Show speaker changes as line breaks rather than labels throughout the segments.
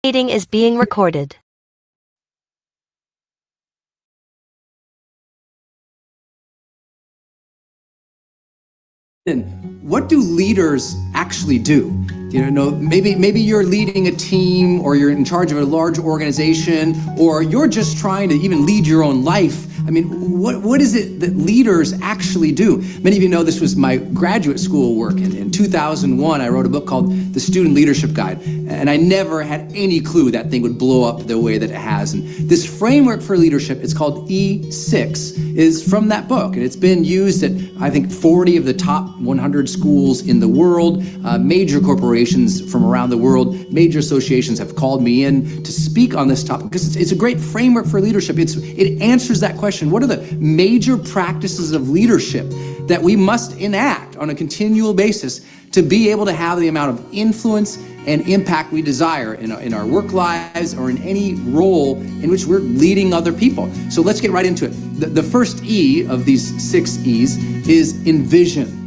Meeting is being recorded.
What do leaders actually do? You know, maybe you're leading a team, or you're in charge of a large organization, or you're just trying to even lead your own life. I mean, what is it that leaders actually do? Many of you know this was my graduate school work. In 2001, I wrote a book called The Student Leadership Guide, and I never had any clue that thing would blow up the way that it has. And this framework for leadership, it's called E6, is from that book, and it's been used at, I think, 40 of the top 100 schools in the world. Major corporations from around the world, major associations have called me in to speak on this topic because it's a great framework for leadership. It answers that question. What are the major practices of leadership that we must enact on a continual basis to be able to have the amount of influence and impact we desire in our work lives or in any role in which we're leading other people? So let's get right into it. The first E of these 6 E's is envision.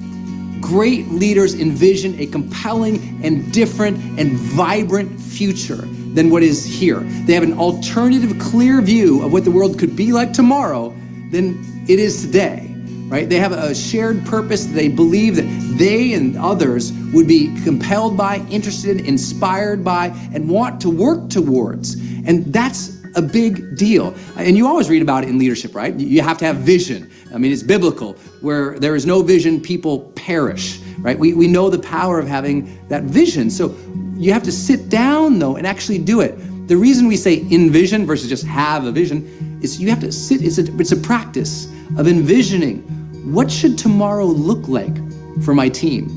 Great leaders envision a compelling and different and vibrant future than what is here. They have an alternative, clear view of what the world could be like tomorrow than it is today, right? They have a shared purpose. They believe that they and others would be compelled by, interested, inspired by, and want to work towards. And that's a big deal. And you always read about it in leadership, right? You have to have vision. I mean, it's biblical. Where there is no vision, people perish, right? We know the power of having that vision. So you have to sit down, though, and actually do it. The reason we say envision versus just have a vision is you have to sit. It's a practice of envisioning. What should tomorrow look like for my team?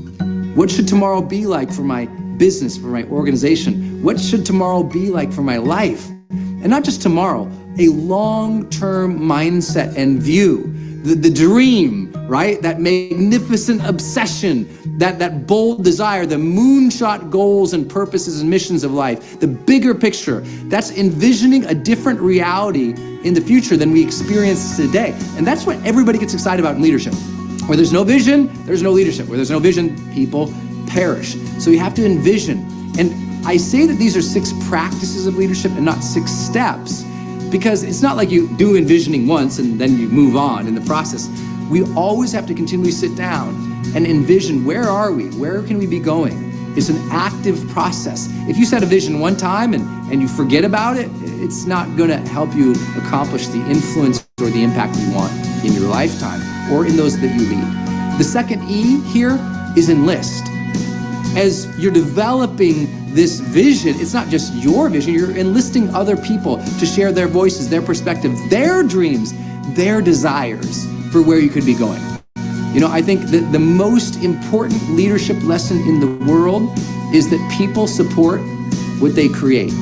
What should tomorrow be like for my business, for my organization? What should tomorrow be like for my life? And not just tomorrow, a long-term mindset and view, the dream, right? That magnificent obsession, that bold desire, the moonshot goals and purposes and missions of life, the bigger picture. That's envisioning a different reality in the future than we experience today. And that's what everybody gets excited about in leadership. Where there's no vision, there's no leadership. Where there's no vision, people perish. So you have to envision. And I say that these are 6 practices of leadership and not 6 steps, because it's not like you do envisioning once and then you move on in the process. We always have to continually sit down and envision, where are we? Where can we be going? It's an active process. If you set a vision one time and you forget about it, it's not gonna help you accomplish the influence or the impact you want in your lifetime or in those that you lead. The second E here is enlist. As you're developing this vision, it's not just your vision, you're enlisting other people to share their voices, their perspectives, their dreams, their desires for where you could be going. You know, I think that the most important leadership lesson in the world is that people support what they create.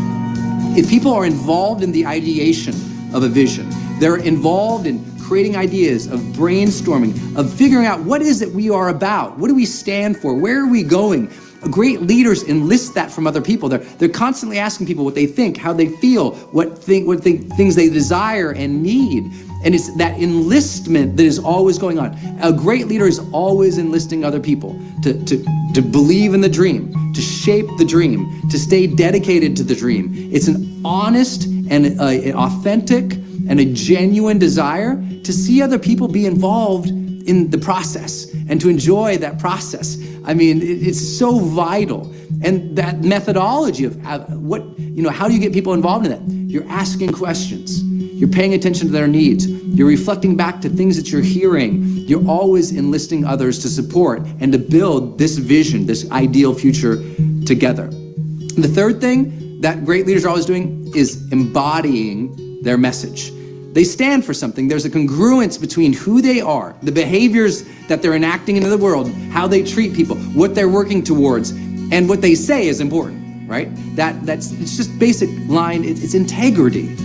If people are involved in the ideation of a vision, they're involved in creating ideas, of brainstorming, of figuring out what is it we are about, what do we stand for, where are we going? Great leaders enlist that from other people. They're constantly asking people what they think, how they feel, things they desire and need. And it's that enlistment that is always going on. A great leader is always enlisting other people to believe in the dream, to shape the dream, to stay dedicated to the dream. It's an honest and an authentic and a genuine desire to see other people be involved in the process and to enjoy that process. I mean, it's so vital. And that methodology of how do you get people involved in that? You're asking questions. You're paying attention to their needs. You're reflecting back to things that you're hearing. You're always enlisting others to support and to build this vision, this ideal future together. And the third thing that great leaders are always doing is embodying their message. They stand for something. There's a congruence between who they are, the behaviors that they're enacting into the world, how they treat people, what they're working towards, and what they say is important, right? It's just basic line. It's integrity.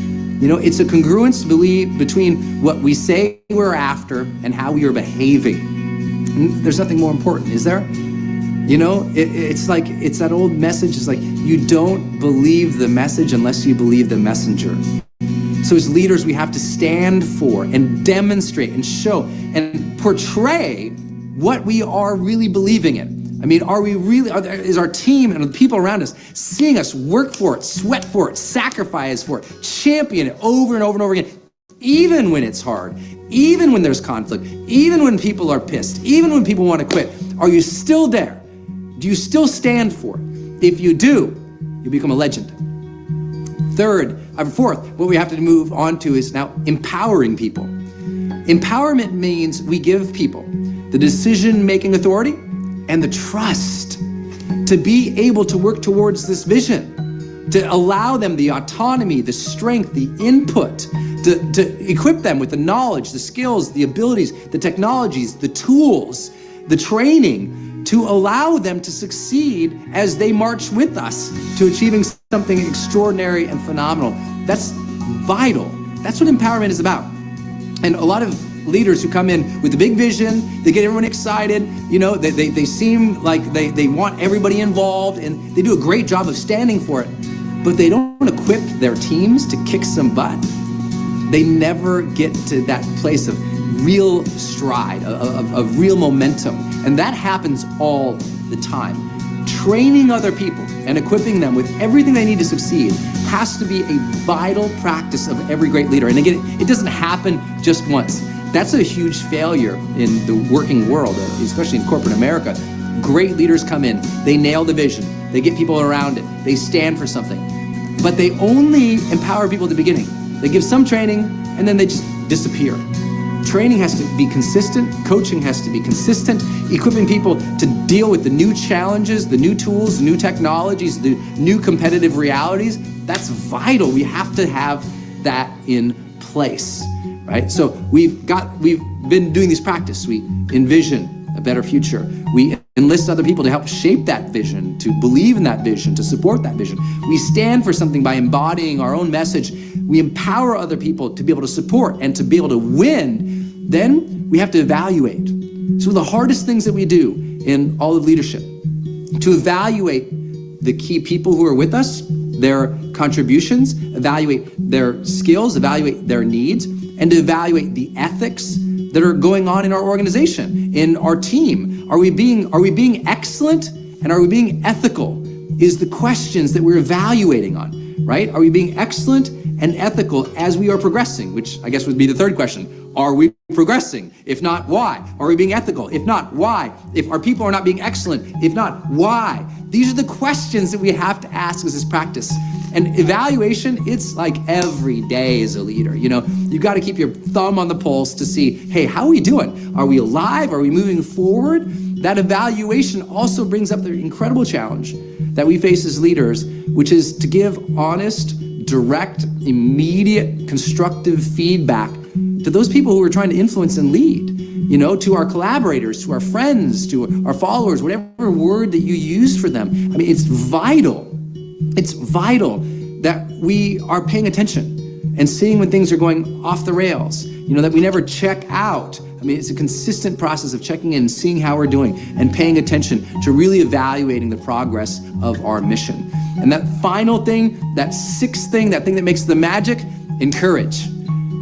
You know, it's a congruence between what we say we're after and how we are behaving. And there's nothing more important, is there? You know, it's that old message. It's like, you don't believe the message unless you believe the messenger. So as leaders, we have to stand for and demonstrate and show and portray what we are really believing in. I mean, are we really, is our team and the people around us seeing us work for it, sweat for it, sacrifice for it, champion it over and over and over again, even when it's hard, even when there's conflict, even when people are pissed, even when people want to quit? Are you still there? Do you still stand for it? If you do, you become a legend. Fourth, what we have to move on to is now empowering people. Empowerment means we give people the decision-making authority and the trust to be able to work towards this vision, to allow them the autonomy, the strength, the input, to equip them with the knowledge, the skills, the abilities, the technologies, the tools, the training, to allow them to succeed as they march with us to achieving something extraordinary and phenomenal. That's vital. That's what empowerment is about. And a lot of leaders who come in with a big vision, they get everyone excited, you know, they seem like they want everybody involved, and they do a great job of standing for it, but they don't equip their teams to kick some butt. They never get to that place of real stride, of real momentum. And that happens all the time. Training other people and equipping them with everything they need to succeed has to be a vital practice of every great leader. And again, it doesn't happen just once. That's a huge failure in the working world, especially in corporate America. Great leaders come in, they nail the vision, they get people around it, they stand for something. But they only empower people at the beginning. They give some training and then they just disappear. Training has to be consistent, coaching has to be consistent, equipping people to deal with the new challenges, the new tools, the new technologies, the new competitive realities. That's vital. We have to have that in place, right? So we've been doing this practice. We envision a better future. We enlist other people to help shape that vision, to believe in that vision, to support that vision. We stand for something by embodying our own message. We empower other people to be able to support and to be able to win. Then we have to evaluate. So one of the hardest things that we do in all of leadership, to evaluate the key people who are with us, their contributions, evaluate their skills, evaluate their needs, and to evaluate the ethics that are going on in our organization, in our team. Are we being excellent and are we being ethical? Is the questions that we're evaluating on, right? Are we being excellent and ethical as we are progressing? Which I guess would be the third question. Are we progressing? If not, why? Are we being ethical? If not, why? If our people are not being excellent, if not, why? These are the questions that we have to ask as this practice. And evaluation, it's like every day as a leader. You know, you've got to keep your thumb on the pulse to see, hey, how are we doing? Are we alive? Are we moving forward? That evaluation also brings up the incredible challenge that we face as leaders, which is to give honest, direct, immediate, constructive feedback to those people who are trying to influence and lead, you know, to our collaborators, to our friends, to our followers, whatever word that you use for them. I mean, it's vital that we are paying attention and seeing when things are going off the rails, you know, that we never check out. I mean, it's a consistent process of checking in, seeing how we're doing, and paying attention to really evaluating the progress of our mission. And that final thing, that sixth thing, that thing that makes the magic, encourage.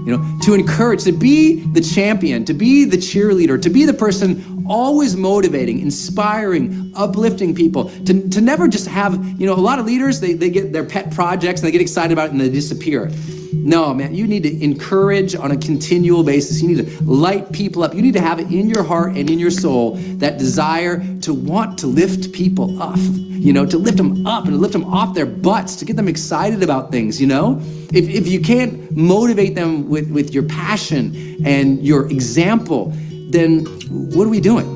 You know, to encourage, to be the champion, to be the cheerleader, to be the person always motivating, inspiring, uplifting people, to never just have, you know, a lot of leaders, they get their pet projects and they get excited about it and they disappear. No, man, you need to encourage on a continual basis. You need to light people up. You need to have it in your heart and in your soul, that desire to want to lift people up, you know, to lift them up and to lift them off their butts, to get them excited about things, you know? If you can't motivate them with your passion and your example, then what are we doing?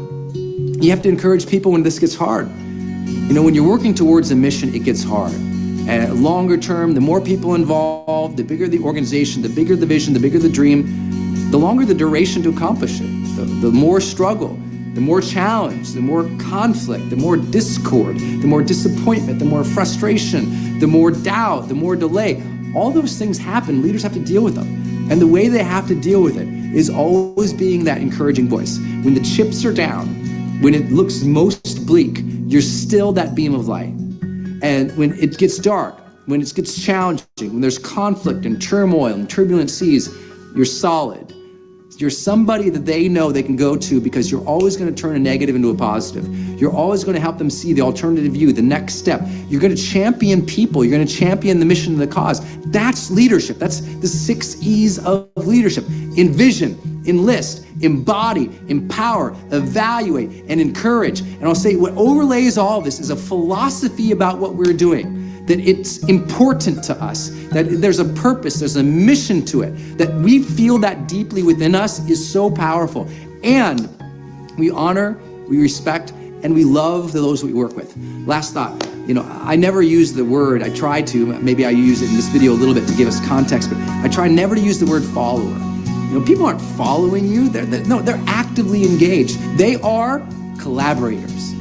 You have to encourage people when this gets hard. You know, when you're working towards a mission, it gets hard. And longer term, the more people involved, the bigger the organization, the bigger the vision, the bigger the dream, the longer the duration to accomplish it, the more struggle, the more challenge, the more conflict, the more discord, the more disappointment, the more frustration, the more doubt, the more delay. All those things happen. Leaders have to deal with them. And the way they have to deal with it is always being that encouraging voice. When the chips are down, when it looks most bleak, you're still that beam of light. And when it gets dark, when it gets challenging, when there's conflict and turmoil and turbulent seas, you're solid. You're somebody that they know they can go to because you're always going to turn a negative into a positive. You're always going to help them see the alternative view, the next step. You're going to champion people. You're going to champion the mission and the cause. That's leadership. That's the 6 E's of leadership. Envision, enlist, embody, empower, evaluate, and encourage. And I'll say what overlays all this is a philosophy about what we're doing, that it's important to us, that there's a purpose, there's a mission to it, that we feel that deeply within us is so powerful. And we honor, we respect, and we love those we work with. Last thought, I never use the word, I try to, maybe I use it in this video a little bit to give us context, but I try never to use the word follower. People aren't following you, they're actively engaged. They are collaborators.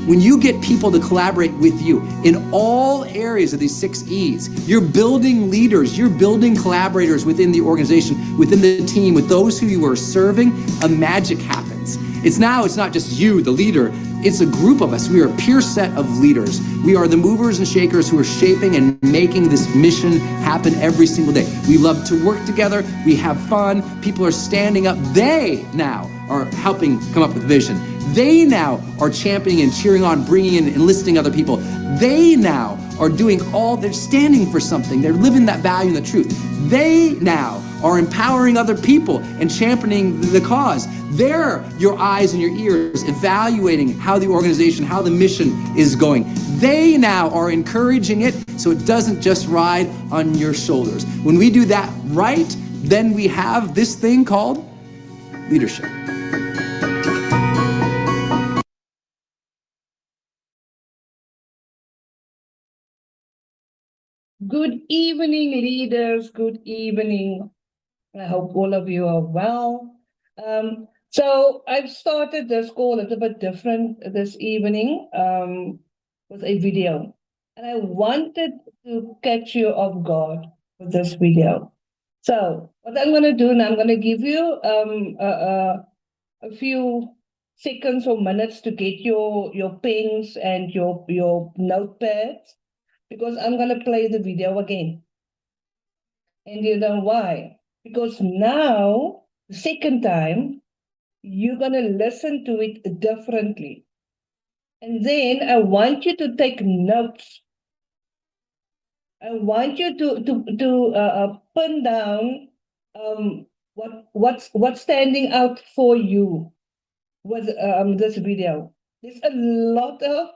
When you get people to collaborate with you in all areas of these 6 E's, you're building leaders, you're building collaborators within the organization, within the team, with those who you are serving, a magic happens. It's not just you, the leader, it's a group of us. We are a pure set of leaders. We are the movers and shakers who are shaping and making this mission happen every single day. We love to work together, we have fun, people are standing up. They now are helping come up with vision. They now are championing and cheering on, bringing in, enlisting other people. They now are doing they're standing for something. They're living that value and the truth. They now are empowering other people and championing the cause. They're your eyes and your ears, evaluating how the organization, how the mission is going. They now are encouraging it so it doesn't just ride on your shoulders. When we do that right, then we have this thing called leadership.
Good evening, leaders. Good evening. I hope all of you are well. So I've started this call a little bit different this evening with a video. And I wanted to catch you off guard with this video. So what I'm going to do now, I'm going to give you a few seconds or minutes to get your pens and your notepads, because I'm going to play the video again. And you know why? Because now, the second time, you're going to listen to it differently. And then I want you to take notes. I want you to pin down what's standing out for you with this video. There's a lot of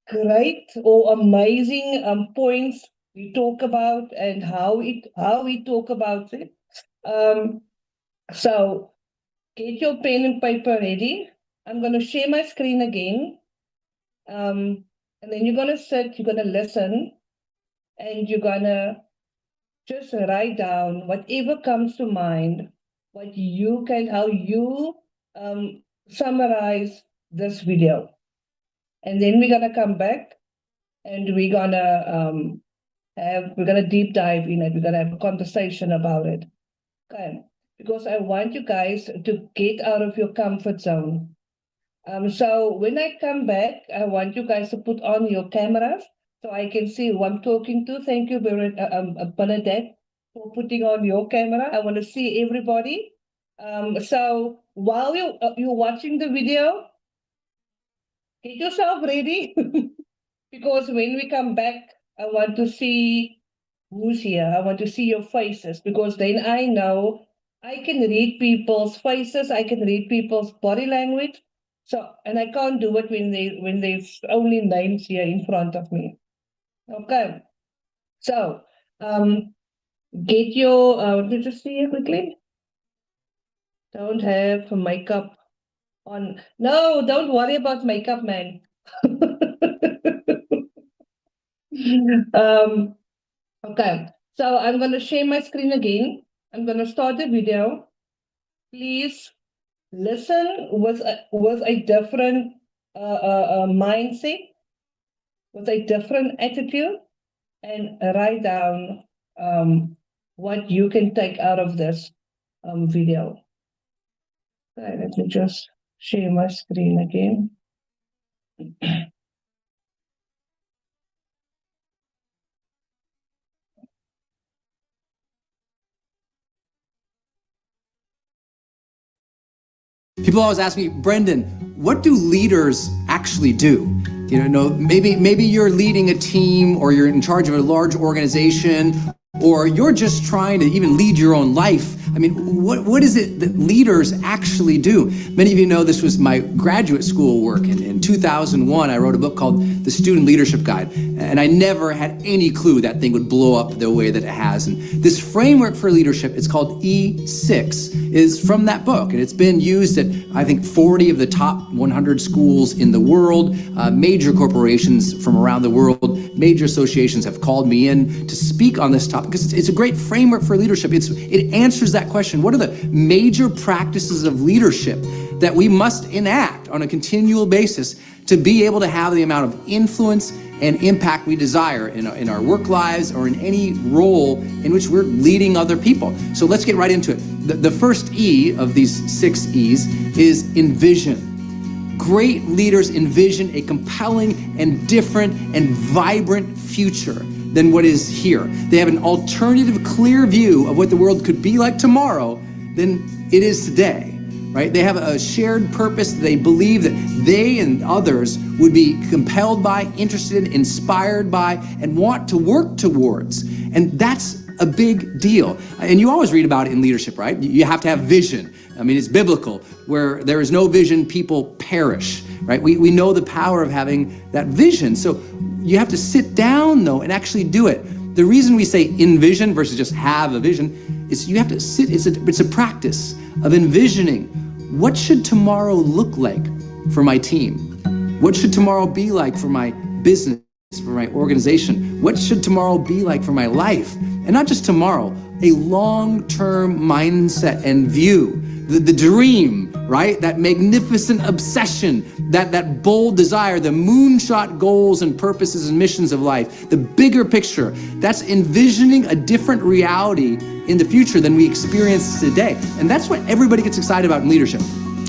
great or amazing points we talk about and how we talk about it. So get your pen and paper ready. I'm going to share my screen again. And then you're going to sit, you're going to listen, and you're going to just write down whatever comes to mind, how you summarize this video. And then we're going to come back and we're going to deep dive in it. We're going to have a conversation about it. Okay. Because I want you guys to get out of your comfort zone. So when I come back, I want you guys to put on your cameras so I can see who I'm talking to. Thank you, Bernadette, for putting on your camera. I want to see everybody. So while you're watching the video, get yourself ready. Because when we come back, I want to see who's here. I want to see your faces, because then I know I can read people's faces. I can read people's body language. So, and I can't do it when there's only names here in front of me. Okay. So, get your, let me just see here quickly. Don't have makeup on. No, don't worry about makeup, man. Okay, so I'm going to share my screen again. I'm going to start the video. Please listen with a different mindset, with a different attitude, and write down what you can take out of this video. Okay, let me just share my screen again.
People always ask me, Brendan, what do leaders actually do? Maybe you're leading a team, or you're in charge of a large organization, or you're just trying to even lead your own life. I mean, what is it that leaders actually do? Many of you know this was my graduate school work. In 2001, I wrote a book called The Student Leadership Guide, and I never had any clue that thing would blow up the way that it has. And this framework for leadership, it's called E6, is from that book, and it's been used at, I think, 40 of the top 100 schools in the world. Major corporations from around the world, major associations have called me in to speak on this topic, because it's a great framework for leadership. It answers that question. What are the major practices of leadership that we must enact on a continual basis to be able to have the amount of influence and impact we desire in our work lives, or in any role in which we're leading other people? So let's get right into it. The first E of these 6 E's is envision. Great leaders envision a compelling and different and vibrant future than what is here. They have an alternative, clear view of what the world could be like tomorrow than it is today, right? They have a shared purpose. They believe that they and others would be compelled by, interested in, inspired by, and want to work towards. And that's a big deal. And you always read about it in leadership, right? You have to have vision. I mean, it's biblical. Where there is no vision, people perish, right? We know the power of having that vision. So you have to sit down, though, and actually do it. The reason we say envision versus just have a vision is you have to sit. It's a practice of envisioning, what should tomorrow look like for my team? What should tomorrow be like for my business, for my organization? What should tomorrow be like for my life? And not just tomorrow, a long-term mindset and view. The dream, right? That magnificent obsession, that bold desire, the moonshot goals and purposes and missions of life, the bigger picture. That's envisioning a different reality in the future than we experience today. And that's what everybody gets excited about in leadership.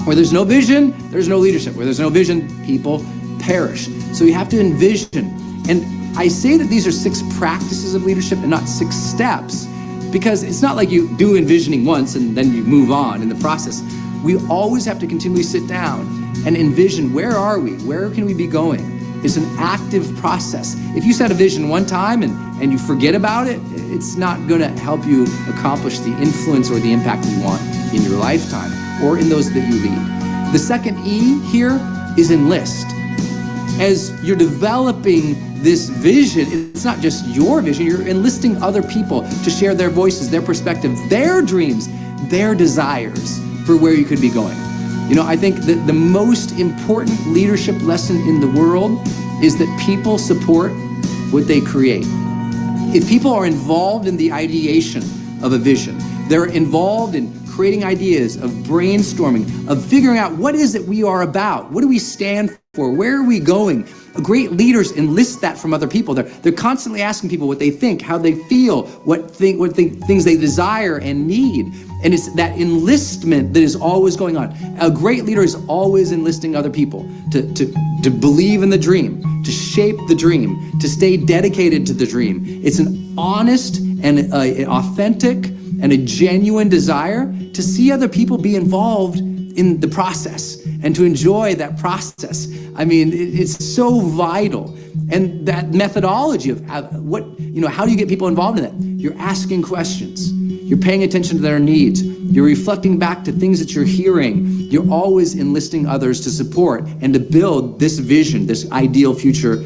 Where there's no vision, there's no leadership. Where there's no vision, people perish. So you have to envision. And I say that these are 6 practices of leadership and not 6 steps, because it's not like you do envisioning once and then you move on in the process. We always have to continually sit down and envision, where are we? Where can we be going? It's an active process. If you set a vision one time and you forget about it, it's not gonna help you accomplish the influence or the impact you want in your lifetime or in those that you lead. The second E here is enlist. As you're developing this vision, it's not just your vision, you're enlisting other people to share their voices, their perspectives, their dreams, their desires for where you could be going. I think that the most important leadership lesson in the world is that people support what they create. If people are involved in the ideation of a vision, they're involved in creating ideas, of brainstorming, of figuring out what is it we are about, what do we stand for, where are we going? Great leaders enlist that from other people. They're constantly asking people what they think, how they feel, things they desire and need. And it's that enlistment that is always going on. A great leader is always enlisting other people to believe in the dream, to shape the dream, to stay dedicated to the dream. It's an honest and an authentic and a genuine desire to see other people be involved in the process and to enjoy that process. I mean, it's so vital. And that methodology of how do you get people involved in that? You're asking questions. You're paying attention to their needs. You're reflecting back to things that you're hearing. You're always enlisting others to support and to build this vision, this ideal future.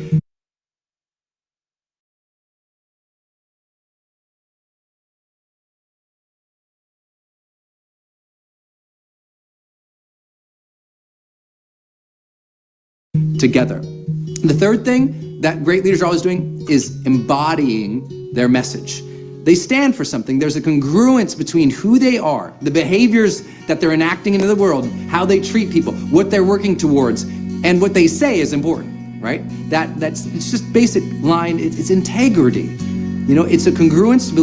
Together. The third thing that great leaders are always doing is embodying their message. They stand for something. There's a congruence between who they are, the behaviors that they're enacting into the world, how they treat people, what they're working towards, and what they say is important, right? It's just basic line. It's integrity. It's a congruence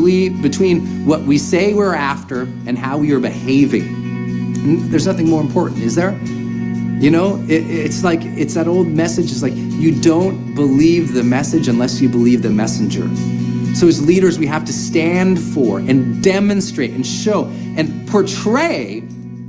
between what we say we're after and how we are behaving. And there's nothing more important, is there? It's that old message. It's like, you don't believe the message unless you believe the messenger. So as leaders, we have to stand for and demonstrate and show and portray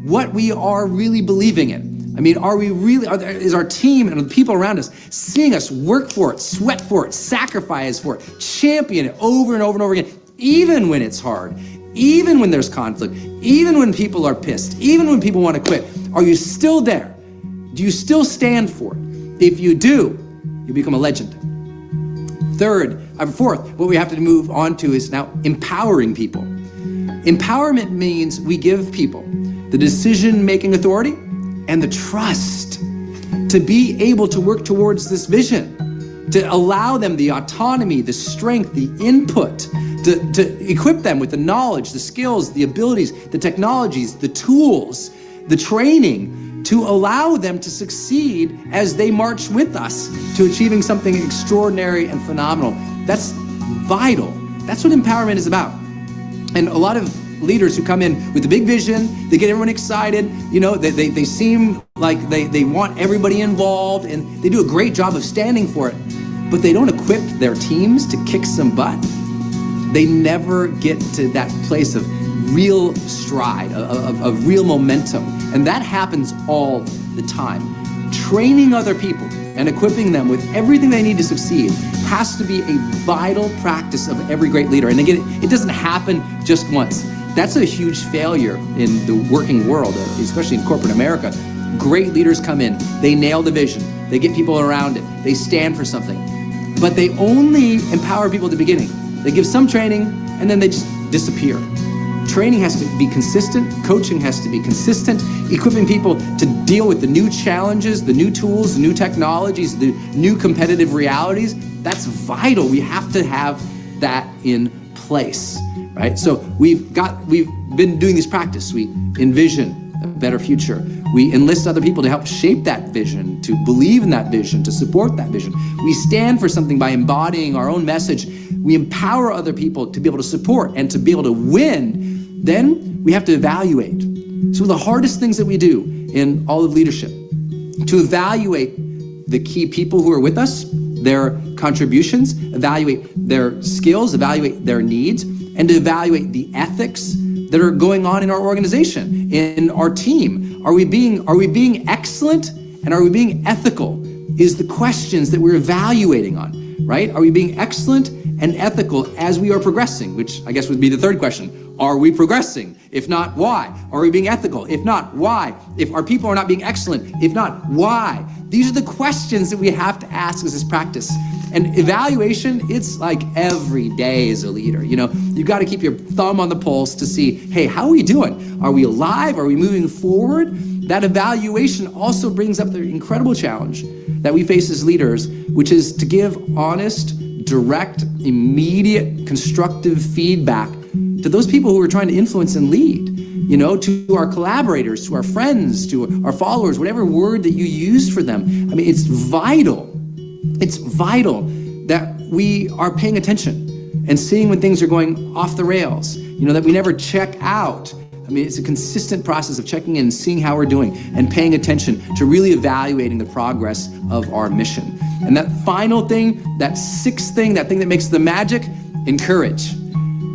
what we are really believing in. I mean, are we really, is our team and the people around us seeing us work for it, sweat for it, sacrifice for it, champion it over and over and over again, even when it's hard, even when there's conflict, even when people are pissed, even when people want to quit? Are you still there? Do you still stand for it? If you do, you become a legend. Fourth, what we have to move on to is now empowering people. Empowerment means we give people the decision-making authority and the trust to be able to work towards this vision, to allow them the autonomy, the strength, the input, to equip them with the knowledge, the skills, the abilities, the technologies, the tools, the training, to allow them to succeed as they march with us to achieving something extraordinary and phenomenal. That's vital. That's what empowerment is about. And a lot of leaders who come in with a big vision, they get everyone excited, you know, they seem like they want everybody involved, and they do a great job of standing for it, but they don't equip their teams to kick some butt. They never get to that place of real stride, of real momentum. And that happens all the time. Training other people and equipping them with everything they need to succeed has to be a vital practice of every great leader. And again, it doesn't happen just once. That's a huge failure in the working world, especially in corporate America. Great leaders come in, they nail the vision, they get people around it, they stand for something. But they only empower people at the beginning. They give some training and then they just disappear. Training has to be consistent, coaching has to be consistent, equipping people to deal with the new challenges, the new tools, the new technologies, the new competitive realities. That's vital. We have to have that in place, right? So we've been doing this practice. We envision a better future. We enlist other people to help shape that vision, to believe in that vision, to support that vision. We stand for something by embodying our own message. We empower other people to be able to support and to be able to win. Then we have to evaluate. So the hardest things that we do in all of leadership, to evaluate the key people who are with us, their contributions, evaluate their skills, evaluate their needs, and to evaluate the ethics that are going on in our organization, in our team. Are we being excellent and are we being ethical is the questions that we're evaluating on, right? Are we being excellent and ethical as we are progressing, which I guess would be the third question. Are we progressing? If not, why? Are we being ethical? If not, why? If our people are not being excellent, if not, why? These are the questions that we have to ask as this practice. And evaluation, it's like every day as a leader. You know, you got to keep your thumb on the pulse to see, hey, how are we doing? Are we alive? Are we moving forward? That evaluation also brings up the incredible challenge that we face as leaders, which is to give honest, direct, immediate, constructive feedback to those people who are trying to influence and lead, you know, to our collaborators, to our friends, to our followers, whatever word that you use for them. I mean, it's vital that we are paying attention and seeing when things are going off the rails, you know, that we never check out. I mean, it's a consistent process of checking in and seeing how we're doing and paying attention to really evaluating the progress of our mission. And that final thing, that sixth thing, that thing that makes the magic, encourage.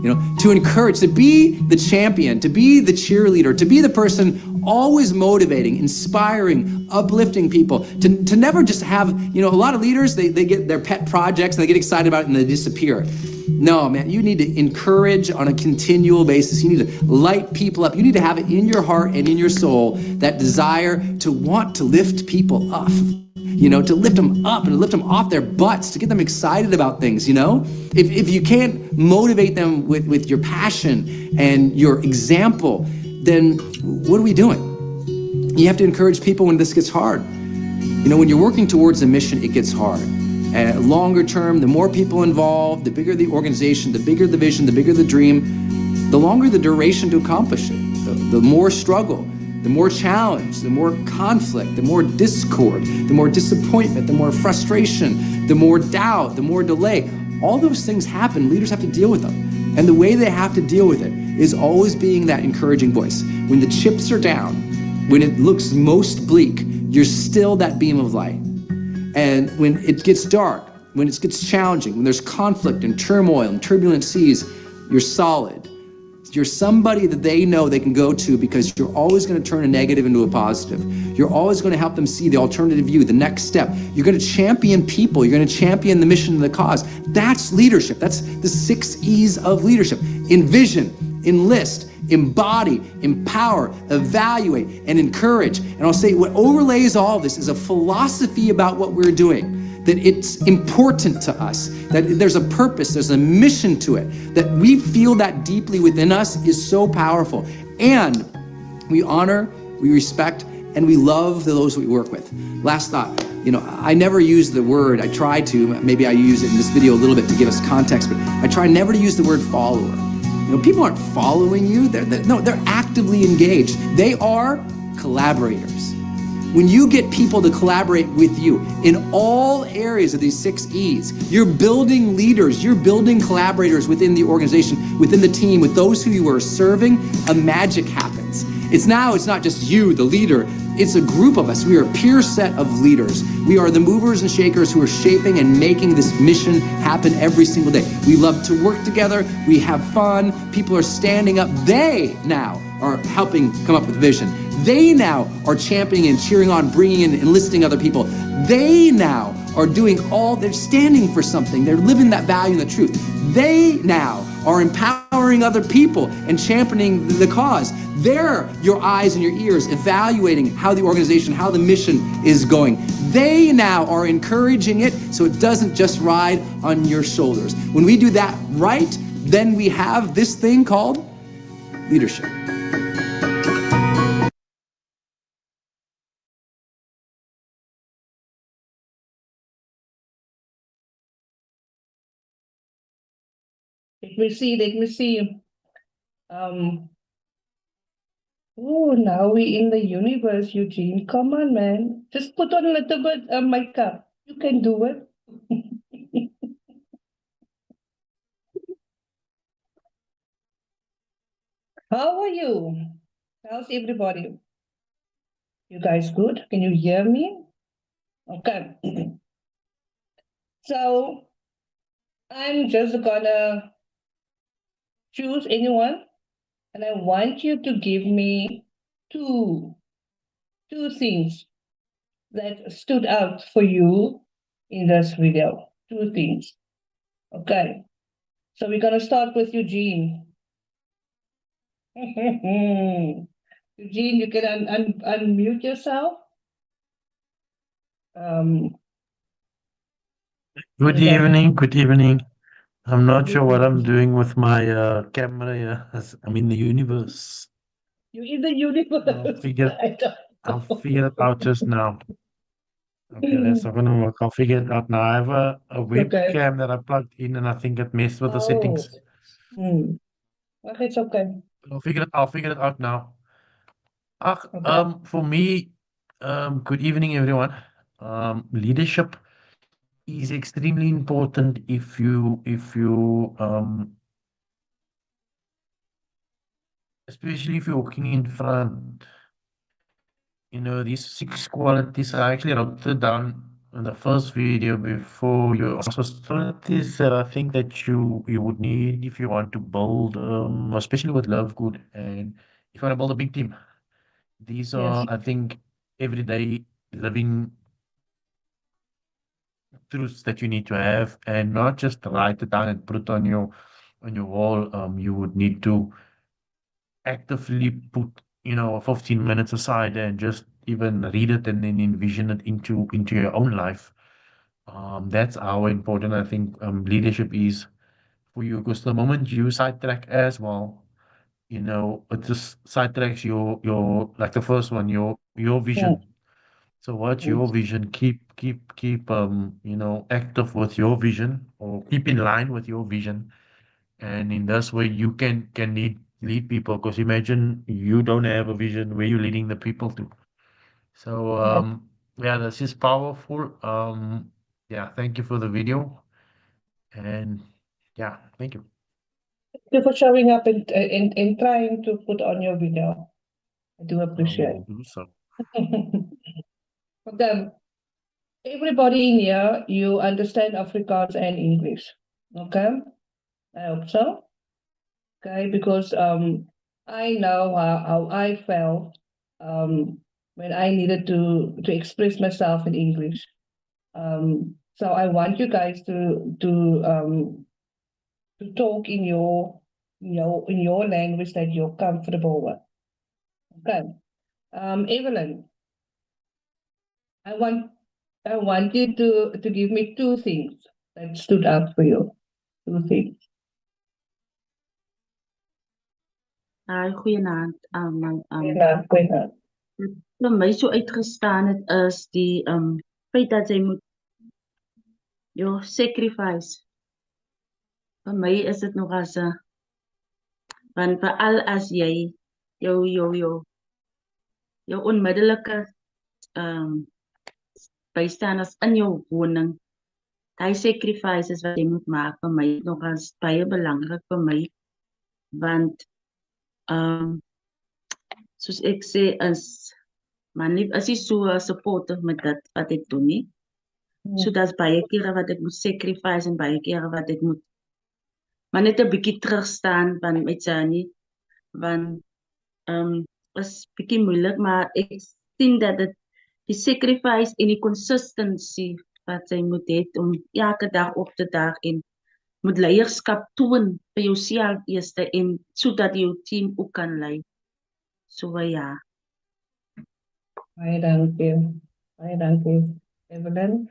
You know, to encourage, to be the champion, to be the cheerleader, to be the person always motivating, inspiring, uplifting people, to never just have, you know, a lot of leaders, they get their pet projects and they get excited about it and they disappear. No, man, you need to encourage on a continual basis. You need to light people up. You need to have it in your heart and in your soul, that desire to want to lift people up. You know, to lift them up and to lift them off their butts, to get them excited about things, you know? If you can't motivate them with your passion and your example, then what are we doing? You have to encourage people when this gets hard. You know, when you're working towards a mission, it gets hard. Longer term, the more people involved, the bigger the organization, the bigger the vision, the bigger the dream, the longer the duration to accomplish it, the more struggle, the more challenge, the more conflict, the more discord, the more disappointment, the more frustration, the more doubt, the more delay. All those things happen. Leaders have to deal with them. And the way they have to deal with it is always being that encouraging voice. When the chips are down, when it looks most bleak, you're still that beam of light. And when it gets dark, when it gets challenging, when there's conflict and turmoil and turbulent seas, you're solid You're somebody that they know they can go to because you're always going to turn a negative into a positive. You're always going to help them see the alternative view, the next step. You're going to champion people. You're going to champion the mission and the cause. That's leadership. That's the 6 E's of leadership. Envision, enlist, embody, empower, evaluate, and encourage. And I'll say what overlays all this is a philosophy about what we're doing. That it's important to us, that there's a purpose, there's a mission to it, that we feel that deeply within us is so powerful. And we honor, we respect, and we love those we work with. Last thought, I never use the word, I try to, maybe I use it in this video a little bit to give us context, but I try never to use the word follower. People aren't following you, they're actively engaged. They are collaborators. When you get people to collaborate with you in all areas of these 6 E's, you're building leaders, you're building collaborators within the organization, within the team, with those who you are serving, a magic happens. It's not just you, the leader, it's a group of us. We are a peer set of leaders. We are the movers and shakers who are shaping and making this mission happen every single day. We love to work together, we have fun, people are standing up. They now are helping come up with vision. They now are championing and cheering on, bringing in, enlisting other people. They now are they're standing for something. They're living that value and the truth. They now are empowering other people and championing the cause. They're your eyes and your ears evaluating how the organization, how the mission is going. They now are encouraging it so it doesn't just ride on your shoulders. When we do that right, then we have this thing called leadership.
Let me see. Oh, now we in the universe, Eugene. Come on, man. Just put on a little bit of makeup. You can do it. How are you? How's everybody? You guys good? Can you hear me? Okay. So I'm just gonna choose anyone, and I want you to give me two things that stood out for you in this video. 2 things. Okay. So we're gonna start with Eugene. Eugene, you can unmute yourself.
Good evening, good evening. I'm not sure what I'm doing with my camera here. I'm in the universe.
You're in the universe.
I'll figure it out just now. Okay, that's not gonna work. I'll figure it out now. I have a webcam that I plugged in and I think it messed with the settings.
Okay, it's okay.
I'll figure it out now.
Okay.
For me, good evening everyone. Leadership is extremely important if you especially if you're walking in front. These 6 qualities, I actually wrote it down in the first video before you also qualities that I think that you would need if you want to build, especially with Love Good, and if you want to build a big team. These are, I think, everyday living truths that you need to have, and not just write it down and put it on your wall. You would need to actively put 15 minutes aside and just even read it and then envision it into your own life. That's how important I think leadership is for you, because the moment you sidetrack as well, it just sidetracks your like the first one, your vision. So what's your vision? Keep active with your vision, or keep in line with your vision, and in this way you can lead people, because imagine you don't have a vision, where you're leading the people to. So yeah, this is powerful. Yeah, thank you for the video, and yeah, thank you.
Thank you for showing up and trying to put on your video. I do
I
appreciate
will do so.
Okay. Everybody in here, you understand Afrikaans and English. Okay? I hope so. Okay, because I know how I felt when I needed to express myself in English. So I want you guys to talk in your language that you're comfortable with. Okay. Evelyn, I want you to give me two things that stood out for you. Two things.
Goeienaand.
Goeienaand.
Vir my so uitgestaan het is die feit dat jy moet jou sacrifice. Vir my is dit nog as 'n want veral as jy jou onmiddellike bystanders in jou woning, daai sacrifices wat jy moet maak vir my nog as baie belangrik vir my, want soos ek sê is maar nie as jy so supportive met dit wat ek doen nie. So daar's baie kere wat ek moet sacrifice en baie kere wat ek moet maar net 'n bietjie terugstaan van met Janie, want is bietjie moeilik, maar ek sien dat dit die sacrifice en die consistency wat sy moet hê om elke dag op te daag en moet leierskap toon vir jouself eers en sodat jou team ook kan lei. So ja.
Baie dankie. Baie dankie, Evelyn.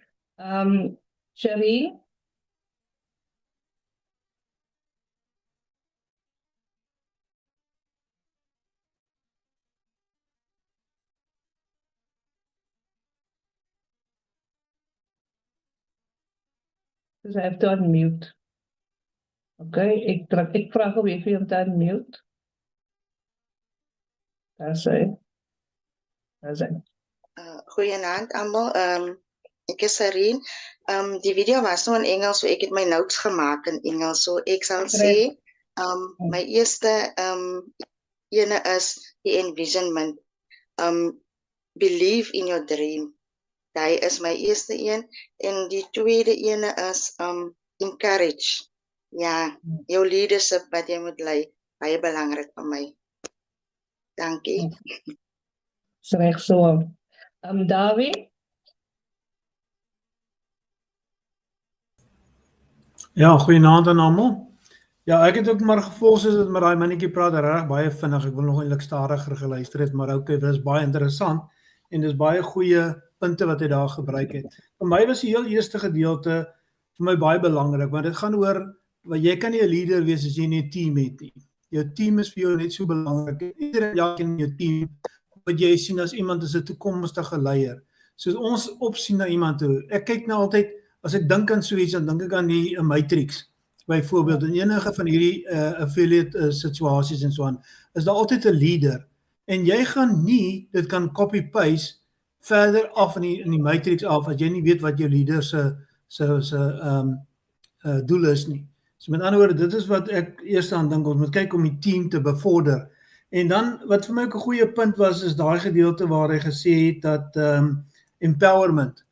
Sherry? Dus I have to unmute. Okay, ik vraag ook even om te unmute. Daar zijn.
Goeienaand almal. Ek is Serene. Die video was nou in Engels, so ek het my notes gemaak in Engels. So ek sal sê my eerste ene is die envisionment. Believe in your dream. Daai is my eerste een en die tweede ene is encourage. Ja, jou leadership wat jy moet lei, baie belangrik vir my. Dankie.
Reg so. Dawie?
Ja, goeienaand aan almal. Ja, ek het ook maar gevolg soos dit met daai mannetjie praat reg baie vinnig. Ek wil nog eintlik stadiger geluister het, maar okay, dit is baie interessant en dis baie goeie punte wat hy daar gebruik het. Vir my was die heel eerste gedeelte vir my baie belangrik, want dit gaan oor wat jy kan nie 'n leader wees as jy nie 'n team het nie. Jou team is vir jou net so belangrik. Iedereen in jou team wat jy sien as iemand as 'n toekomstige leier. Soos ons opsien na iemand toe. Ek kyk nou altyd as ek dink aan so iets, dan dink ek aan die matrix. Byvoorbeeld in enige van hierdie affiliate situasies en so aan, is daar altyd 'n leader. En jy gaan nie dit kan copy paste verder af in die matrix af as jy nie weet wat jou leader se doel is nie. So met ander woorde, dit is wat ek eers aan dink, ons moet kyk om die team te bevorder. En dan wat vir my ook 'n goeie punt was, is daai gedeelte waar hy gesê het dat empowerment.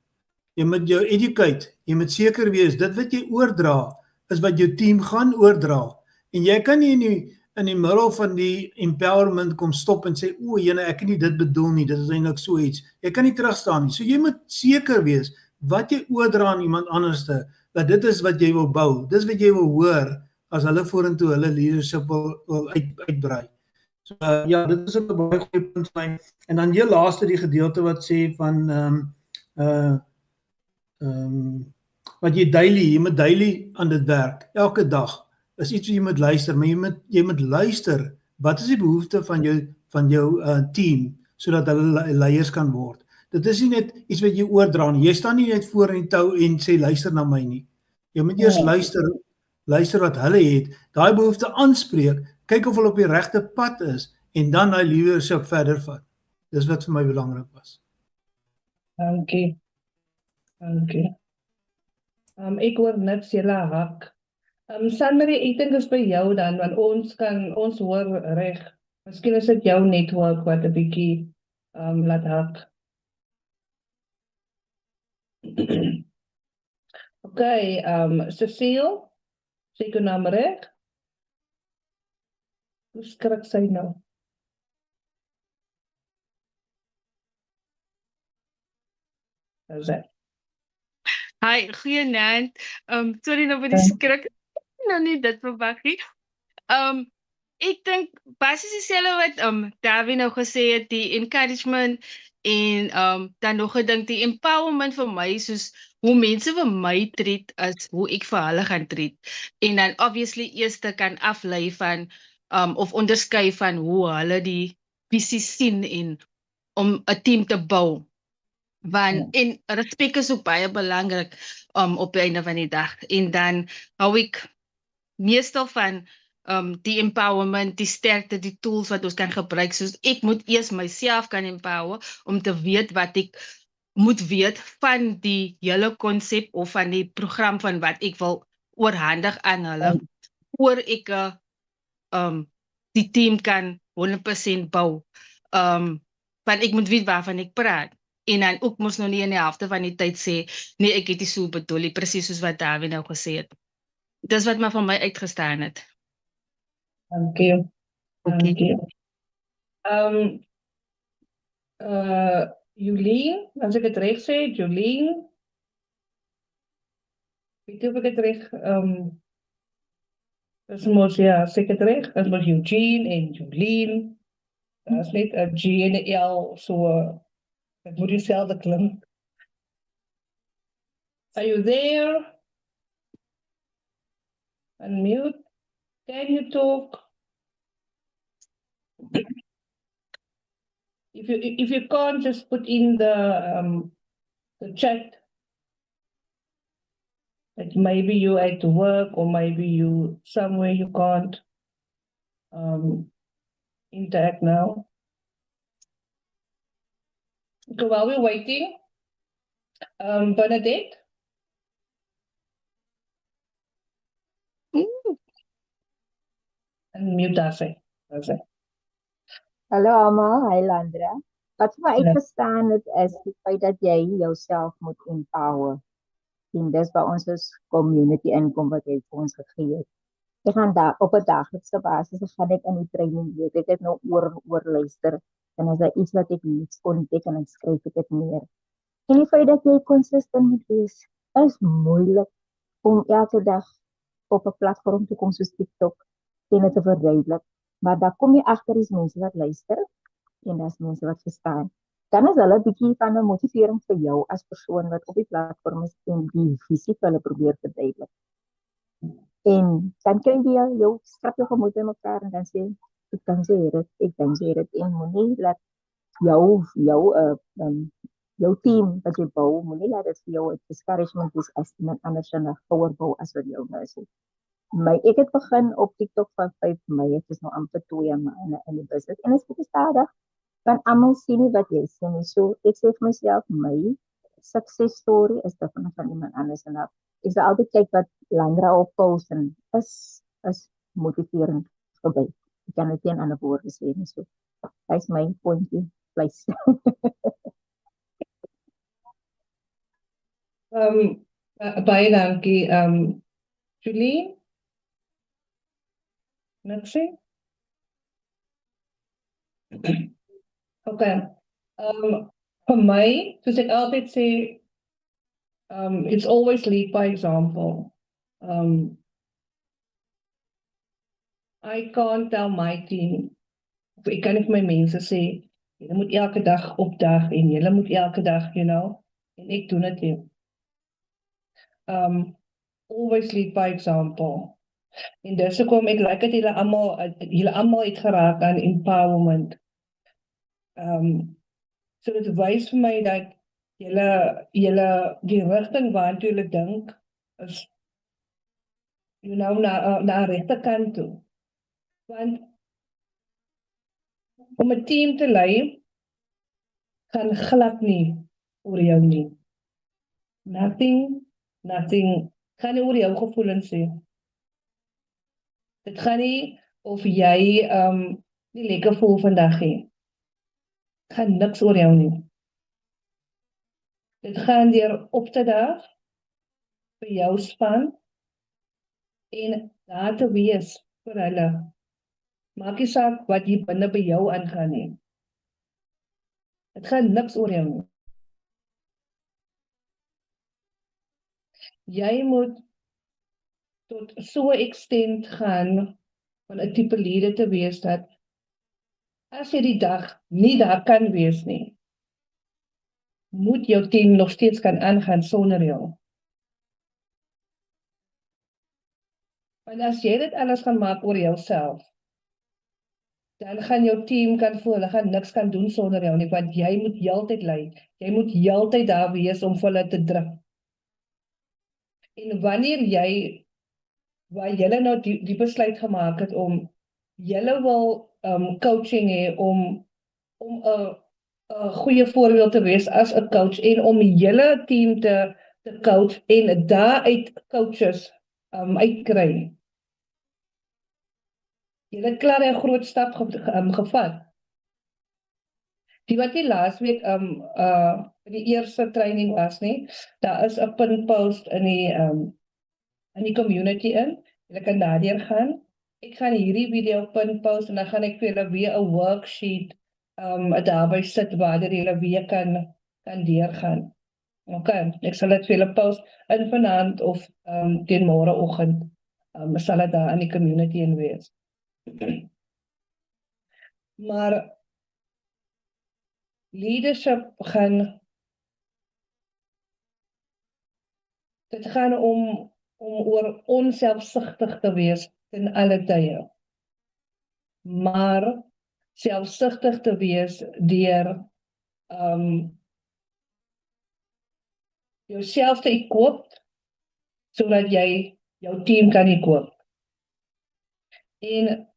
Jy moet jou educate, jy moet seker wees dit wat jy oordra is wat jou team gaan oordra. En jy kan nie in die middel van die empowerment kom stop en sê, o, jene, ek het nie dit bedoel nie, dit is eintlik so iets. Jy kan nie terugstaan nie. So jy moet seker wees wat jy oordra aan iemand anderste, dat dit is wat jy wil bou. Dis wat jy wil hoor as hulle vorentoe hulle leadership wil uitbrei. So ja, dit is 'n baie goeie punt vir my. En dan heel laaste die gedeelte wat sê van wat jy moet daily aan dit werk. Elke dag is iets wat jy moet luister, maar jy moet luister. Wat is die behoefte van jou team sodat hulle leiers kan word? Dit is nie net iets wat jy oordra nie. Jy staan nie net voor in die tou en sê luister na my nie. Jy moet eers luister wat hulle het, daai behoefte aanspreek, kyk of hulle op die regte pad is en dan daai leadership verder vat. Dis wat vir my belangrik was.
Dankie. Ek hoor net julle hak. Sandrie, ek dink is by jou dan, want ons hoor reg. Miskien is dit jou netwerk wat 'n bietjie laat hak. Okay, Cecile, sê jou naam reg? Hoe skrik sy nou? Is dit?
Hi, goeienaand. Sorry nou vir die skrik. Nou nie dit verwag nie. Ek dink basies dieselfde wat Davie nou gesê het, die encouragement en dan nog 'n ding, die empowerment vir my, soos hoe mense vir my treat as hoe ek vir hulle gaan treat. En dan obviously eers kan aflei van of onderskei van hoe hulle die visie sien en om 'n team te bou. Want en respek is ook baie belangrik op die einde van die dag. En dan hou ek meestal van die empowerment, die sterkte, die tools wat ons kan gebruik. Soos ek moet eers myself kan empower om te weet wat ek moet weet van die hele konsep of van die program van wat ek wil oorhandig aan hulle, voor ek die team kan 100% bou. Want ek moet weet waarvan ek praat. En dan ook moes nou nie in die helfte van die tyd sê, nee, ek het nie so bedoel nie, presies soos wat Davie nou gesê het. Dis wat maar van my uitgestaan het.
Thank you. Thank you. Jolien, as ek het reg sê, Jolien. Weet jy of ek het reg, dis mos, ja, as ek het reg, dis mos Eugene en Jolien. Dat is net 'n G en 'n L, so, het moet dieselfde klink. Are you there? Unmute. Can you talk? If you can't, just put in the chat. Like maybe you at work or maybe you somewhere you can't interact now. Okay, while we're waiting, Bernadette. Unmute daarsy.
Hallo almal, hi Landra. Wat vir my uitgestaan het is die feit dat jy jouself moet empower. En dis waar ons as community inkom wat jy vir ons gegee het. Ek gaan daar op 'n daglikse basis gaan ek in die training weet. Ek het nou oor luister en as daar iets wat ek iets kon teken en skryf ek dit neer. En die feit dat jy konsistent moet wees, is moeilik om elke dag op 'n platform te kom soos TikTok en dit te verduidelik. Maar daar kom jy agter die mense wat luister en daar's mense wat verstaan. Dan is hulle 'n bietjie van 'n motivering vir jou as persoon wat op die platform is en die visie vir hulle probeer verduidelik. En dan kry jy jou strap jou gemoed in mekaar en dan sê ek dan sê dit en moenie laat jou team wat jy bou, moenie laat dit vir jou 'n discouragement wees as iemand anders 'n ouer bou as wat jou nou is. Ek het begin op TikTok van 5 Mei, het is nou amper 2 maande in die business en is bietjie stadig, want almal sien nie wat jy sien nie. So ek sê vir myself, my success story is different van iemand anders en ek sal altyd kyk wat Landra op post en is motiverend vir my. Ek kan dit nie in ander woorde sê nie, so hy's my pointie place.
Baie dankie, Julie. Niks? Okay. For my, soos ek altyd sê, it's always lead by example. I can't tell my team, of ek kan nie vir my mense sê, julle moet elke dag opdag en julle moet elke dag, you know, en ek doen dit nie. Always lead by example. En dis hoekom ek like dat julle almal het geraak aan empowerment. So dit wys vir my dat julle die rigting waartoe julle dink is, you know, na regte kant toe. Want om 'n team te lei gaan glad nie oor jou nie. Nothing gaan nie oor jou gevoelens nie. Dit gaan nie of jy nie lekker voel vandag nie. Gaan niks oor jou nie. Dit gaan deur op te daag vir jou span en daar te wees vir hulle. Maak nie saak wat hier binne by jou aangaan nie. Dit gaan niks oor jou nie. Jy moet tot so 'n extent gaan van 'n tipe leier te wees dat as jy die dag nie daar kan wees nie, moet jou team nog steeds kan aangaan sonder jou. Want as jy dit alles gaan maak oor jouself, dan gaan jou team kan voel, hulle gaan niks kan doen sonder jou nie, want jy moet heeltyd lei. Jy moet heeltyd daar wees om vir hulle te druk. En wanneer jy, waar julle nou die besluit gemaak het om, julle wil coaching hê om 'n goeie voorbeeld te wees as 'n coach en om die hele team te coach en daaruit coaches uitkry. Julle het klaar 'n groot stap gevat. Die wat die laasweek die eerste training was nie, daar is 'n pinpost in die community in. Julle kan daardeur gaan. Ek gaan hierdie video pinpost en dan gaan ek vir julle weer 'n worksheet daarby sit waar julle weer kan deurgaan. Okay, ek sal dit vir julle post in vanaand of teen môreoggend. Sal dit daar in die community in wees. Maar leadership dit gaan om oor onselfsugtig te wees ten alle tye. Maar selfsugtig te wees deur jouself te equip sodat jy jou team kan equip. En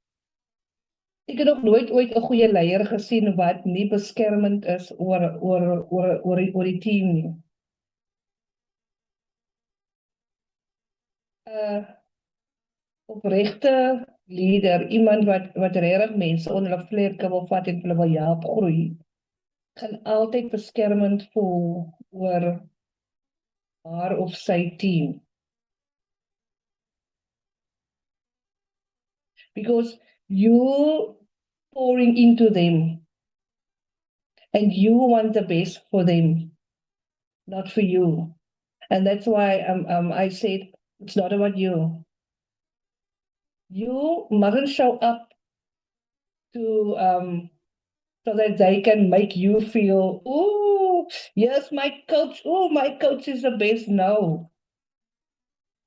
ek het nog nooit ooit 'n goeie leier gesien wat nie beskermend is oor die team nie. Opregte leier, iemand wat regtig mense onder hulle vlerke wil vat en hulle wil help groei, gaan altyd beskermend voel oor haar of sy team. Because you pouring into them and you want the best for them, not for you. And that's why I said it's not about you. You mustn't show up to so that they can make you feel, oh, yes, my coach is the best. No.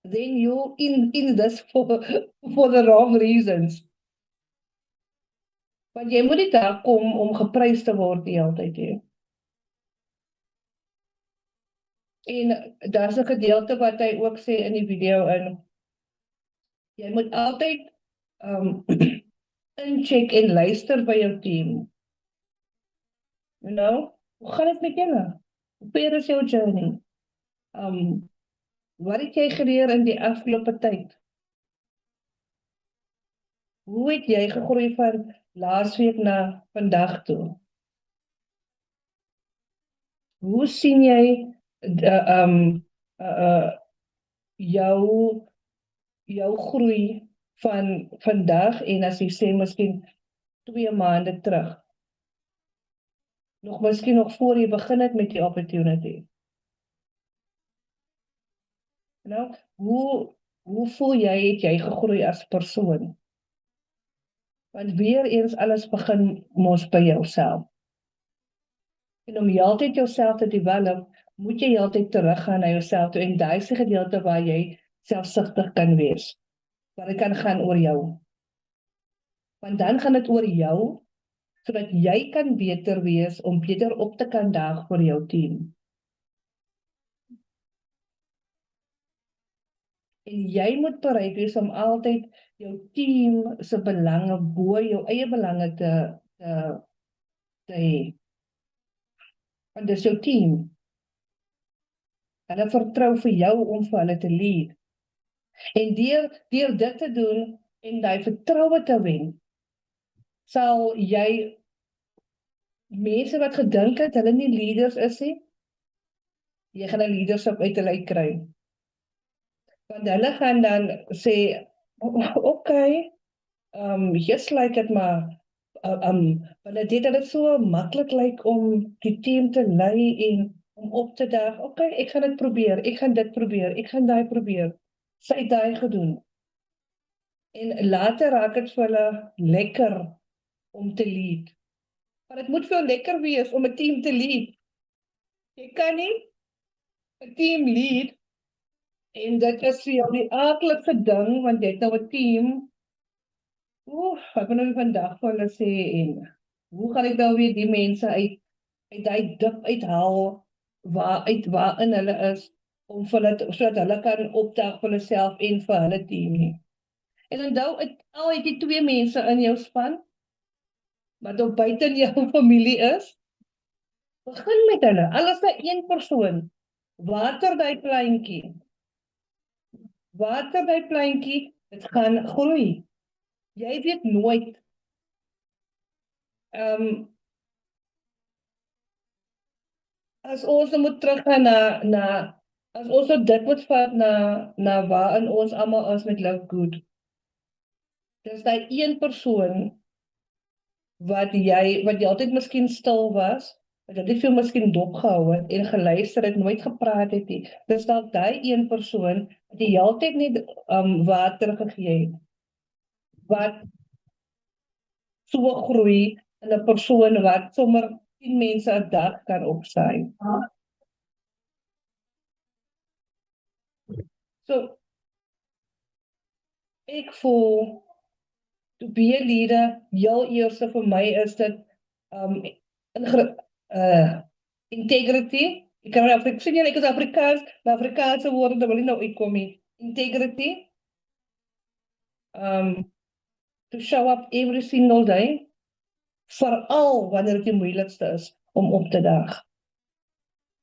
Then you in this for the wrong reasons. Want jy moet nie daar kom om geprys te word die hele tyd nie. En daar's 'n gedeelte wat hy ook sê in die video in, jy moet altyd incheck en luister by jou team. You know, hoe gaan dit met julle? Hoe is jou journey? Wat het jy geleer in die afgelope tyd? Hoe het jy gegroei van laasweek na vandag toe? Hoe sien jy jou groei van vandag en as jy sê miskien 2 maande terug? Miskien nog voor jy begin het met die opportunity. Nou, hoe voel jy het jy gegroei as persoon? Want weer eens alles begin mos by jouself. En om altyd jouself te develop, moet jy altyd teruggaan na jouself toe en daai is die gedeelte waar jy selfsugtig kan wees. Waar dit kan gaan oor jou. Want dan gaan dit oor jou, sodat jy kan beter wees om beter op te kan daag vir jou team. En jy moet bereid wees om altyd jou team se belange bo jou eie belange te hê. Want dis jou team. Hulle vertrou vir jou om vir hulle te lead. En deur dit te doen en daai vertroue te wen, sal jy mense wat gedink het hulle nie leaders is nie, jy gaan 'n leadership uit hulle uit kry. Want hulle gaan dan sê, okay, Just like het maar, want dit het so maklik lyk om die team te lei en om op te daag. Okay, ek gaan dit probeer, ek gaan dit probeer, ek gaan daai probeer. Sy het daai gedoen. En later raak dit vir hulle lekker om te lead. Maar dit moet vir jou lekker wees om 'n team te lead. Jy kan nie 'n team lead en dit is vir jou die aardigste ding want jy het nou 'n team. Ek wil nou vandag vir hulle sê en hoe gaan ek nou weer die mense uit daai dip uithaal waarin hulle is om vir hulle sodat hulle kan opdag vir hulle self en vir hulle team nie. En onthou al het jy 2 mense in jou span wat op buite in jou familie is, begin met hulle. Al is daar 1 persoon, water daai plantjie. Water daai plantjie, dit gaan groei. Jy weet nooit. As ons moet teruggaan as ons dit moet vat na waarin ons almal is met Love Good. Dis daai 1 persoon wat jy altyd miskien stil was, wat jy veel miskien dopgehou het en geluister het, nooit gepraat het nie. Dis dalk daai 1 persoon wat jy altyd net water gegee het. Wat so groei in 'n persoon wat sommer 10 mense 'n dag kan opsaai. So, ek voel to be a leader, heel eerste vir my is dit integrity. Ek kan ek sê ek is Afrikaans, maar Afrikaanse woorde wil nie nou uitkom nie. Integrity. To show up every single day. Veral wanneer dit die moeilikste is om op te daag.